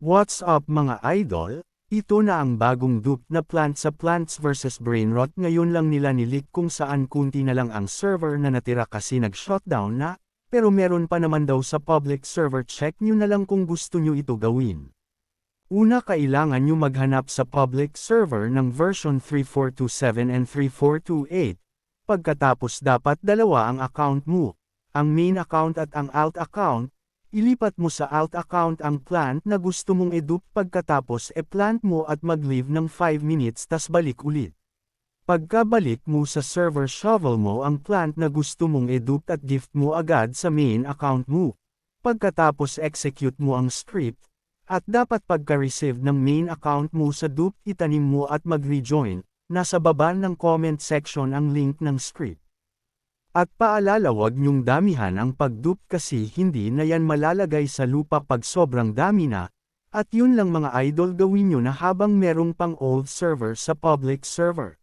What's up mga idol? Ito na ang bagong dupe na plant sa Plants vs Brainrot. Ngayon lang nila nilik kung saan kunti na lang ang server na natira kasi nag-shutdown na, pero meron pa naman daw sa public server. Check nyo na lang kung gusto nyo ito gawin. Una, kailangan nyo maghanap sa public server ng version 3427 and 3428. Pagkatapos dapat dalawa ang account mo, ang main account at ang alt account. Ilipat mo sa alt account ang plant na gusto mong i-dupe, pagkatapos e-plant mo at mag-leave ng 5 minutes tas balik ulit. Pagkabalik mo sa server, shovel mo ang plant na gusto mong i-dupe at gift mo agad sa main account mo. Pagkatapos execute mo ang script, at dapat pagka-receive ng main account mo sa dupe, itanim mo at mag-rejoin. Nasa baba ng comment section ang link ng script. At paalala, wag nyong damihan ang pag-dupe kasi hindi na yan malalagay sa lupa pag sobrang dami na. At yun lang mga idol, gawin nyo na habang merong pang old server sa public server.